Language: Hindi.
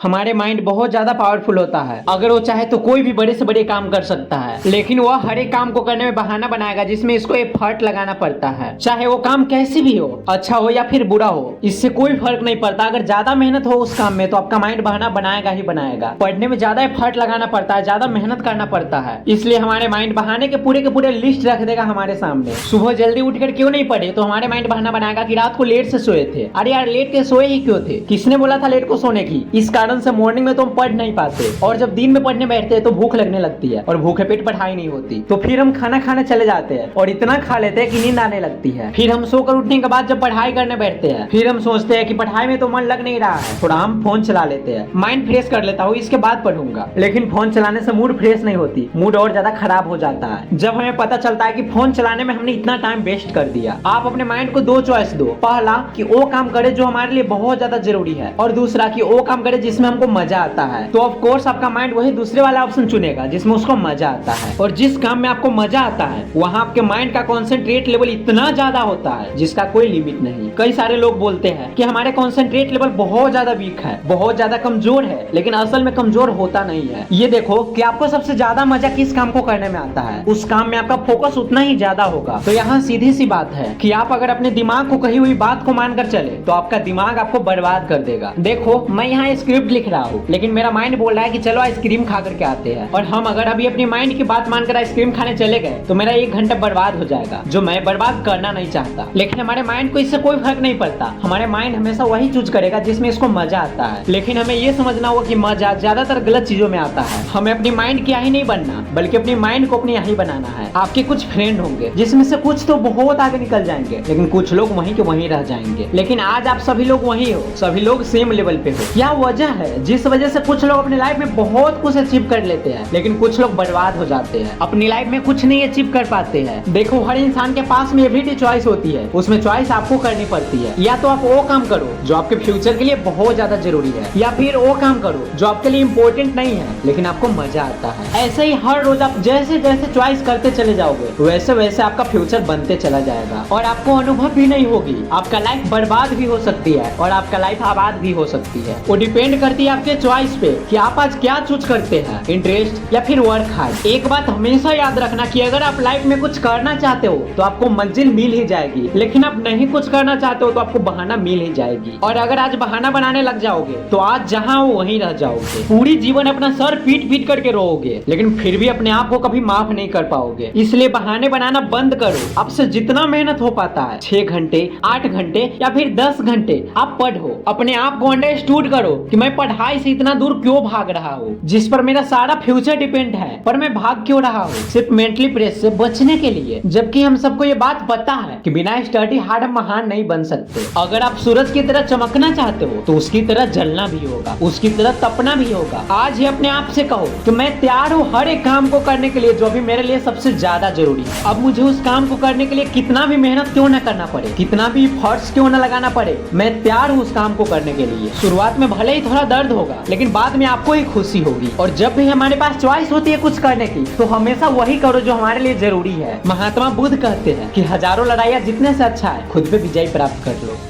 हमारे माइंड बहुत ज्यादा पावरफुल होता है। अगर वो चाहे तो कोई भी बड़े से बड़े काम कर सकता है, लेकिन वह हर एक काम को करने में बहाना बनाएगा जिसमें इसको एफर्ट लगाना पड़ता है। चाहे वो काम कैसी भी हो, अच्छा हो या फिर बुरा हो, इससे कोई फर्क नहीं पड़ता। अगर ज्यादा मेहनत हो उस काम में तो आपका माइंड बहाना बनाएगा ही बनाएगा। पढ़ने में ज्यादा एफर्ट लगाना पड़ता है, ज्यादा मेहनत करना पड़ता है, इसलिए हमारे माइंड बहाने के पूरे लिस्ट रख देगा हमारे सामने। सुबह जल्दी उठकर क्यों नहीं पढ़े तो हमारे माइंड बहाना बनाएगा कि रात को लेट से सोए थे। अरे यार, लेट के सोए ही क्यों थे? किसने बोला था लेट को सोने की? इस कारण से मॉर्निंग में तो हम पढ़ नहीं पाते, और जब दिन में पढ़ने बैठते हैं तो भूख लगने लगती है, और भूखे पेट पढ़ाई नहीं होती। तो फिर हम खाना खाने चले जाते हैं और इतना खा लेते हैं कि नींद आने लगती है। फिर हम सोकर उठने के बाद जब पढ़ाई करने बैठते हैं, फिर हम सोचते हैं कि पढ़ाई में तो मन लग नहीं रहा है, थोड़ा हम फोन चला लेते हैं, माइंड फ्रेश कर लेता हूँ, इसके बाद पढ़ूंगा। लेकिन फोन चलाने से मूड फ्रेश नहीं होती, मूड और ज्यादा खराब हो जाता है। जब हमें पता चलता है कि फोन चलाने में हमने इतना टाइम वेस्ट कर दिया। आप अपने माइंड को दो चॉइस दो, पहला कि वो काम करे जो हमारे लिए बहुत ज्यादा जरूरी है, और दूसरा कि वो काम करे जिसमें हमको मजा आता है। तो ऑफ कोर्स आपका माइंड वही दूसरे वाला ऑप्शन चुनेगा जिसमें उसको मजा आता है। और जिस काम में आपको मजा आता है वहाँ आपके माइंड का कॉन्सेंट्रेट लेवल इतना ज्यादा होता है जिसका कोई लिमिट नहीं। कई सारे लोग बोलते हैं कि हमारे कॉन्सेंट्रेट लेवल बहुत ज्यादा वीक है, बहुत ज्यादा कमजोर है, लेकिन असल में कमजोर होता नहीं है। ये देखो कि आपको सबसे ज्यादा मजा किस काम को करने में आता है, उस काम में आपका फोकस उतना ही ज्यादा होगा। तो यहाँ सीधी सी बात है कि आप अगर अपने दिमाग को कही हुई बात को मानकर चले तो आपका दिमाग आपको बर्बाद कर देगा। देखो, मैं यहाँ स्क्रिप्ट लिख रहा हूँ, लेकिन मेरा माइंड बोल रहा है कि चलो आइसक्रीम खा करके आते हैं, और हम अगर अभी अपनी माइंड की बात मानकर आइसक्रीम खाने चले गए तो मेरा 1 घंटा बर्बाद हो जाएगा, जो मैं बर्बाद करना नहीं चाहता। लेकिन हमारे माइंड को इससे कोई फर्क नहीं पड़ता। हमारे माइंड हमेशा वही चूज करेगा जिसमें इसको मजा आता है। लेकिन हमें ये समझना होगा कि मजा ज्यादातर गलत चीजों में आता है। हमें अपनी माइंड की ही नहीं बनना, बल्कि अपनी माइंड को अपनी ही बनाना है। आपके कुछ फ्रेंड होंगे जिसमें से कुछ तो बहुत आगे निकल जाएंगे, लेकिन कुछ लोग वहीं के वहीं रह जाएंगे। लेकिन आज आप सभी लोग वहीं हो, सभी लोग सेम लेवल पे हो। क्या वजह है जिस वजह से कुछ लोग अपनी लाइफ में बहुत कुछ अचीव कर लेते हैं, लेकिन कुछ लोग बर्बाद हो जाते हैं, अपनी लाइफ में कुछ नहीं अचीव कर पाते हैं? देखो, हर इंसान के पास में एवरीडे चॉइस होती है, उसमें चॉइस आपको करनी पड़ती है। या तो आप वो काम करो जो आपके फ्यूचर के लिए बहुत ज्यादा जरूरी है, या फिर वो काम करो जो आपके लिए इम्पोर्टेंट नहीं है लेकिन आपको मजा आता है। ऐसे ही हर रोज आप जैसे जैसे चॉइस करते चले जाओगे वैसे वैसे आपका फ्यूचर बनते चला जाएगा, और आपको अनुभव भी नहीं होगी। आपका लाइफ बर्बाद भी हो सकती है और आपका लाइफ आबाद भी हो सकती है। वो डिपेंड करती है आपके चॉइस पे कि आप आज क्या चूज करते हैं, इंटरेस्ट या फिर वर्क हार्ड। एक बात हमेशा याद रखना कि अगर आप लाइफ में कुछ करना चाहते हो तो आपको मंजिल मिल ही जाएगी, लेकिन आप नहीं कुछ करना चाहते हो तो आपको बहाना मिल ही जाएगी। और अगर आज बहाना बनाने लग जाओगे तो आज जहाँ हो वहीं रह जाओगे। पूरी जीवन अपना सर पीट पीट करके रोओगे, लेकिन फिर भी अपने आप को कभी माफ नहीं कर पाओगे। इसलिए बहाने बनाना बंद करो। आपसे जितना मेहनत हो पाता है, 6 घंटे, 8 घंटे या फिर 10 घंटे आप पढ़ो। अपने आप को अंडरस्टूड करो कि मैं पढ़ाई से इतना दूर क्यों भाग रहा हूँ, जिस पर मेरा सारा फ्यूचर डिपेंड है, पर मैं भाग क्यों रहा हूँ? सिर्फ मेंटली प्रेस से बचने के लिए। जबकि हम सबको ये बात पता है कि बिना स्टडी हार्ड हम महान नहीं बन सकते। अगर आप सूरज की तरह चमकना चाहते हो तो उसकी तरह जलना भी होगा, उसकी तरह तपना भी होगा। आज ही अपने आप से कहो कि मैं तैयार हूँ हर एक काम को करने के लिए जो अभी मेरे लिए सबसे ज्यादा जरूरी है। अब मुझे उस काम को करने के लिए कितना भी मेहनत क्यों न करना पड़े, कितना भी एफर्ट्स क्यों न लगाना पड़े, मैं तैयार हूँ उस काम को करने के लिए। शुरुआत में भले ही थोड़ा दर्द होगा, लेकिन बाद में आपको ही खुशी होगी। और जब भी हमारे पास चॉइस होती है कुछ करने की तो हमेशा वही करो जो हमारे लिए जरूरी है। महात्मा बुद्ध कहते हैं कि हजारों लड़ाइयाँ जीतने से अच्छा है खुद पे विजय प्राप्त कर लो।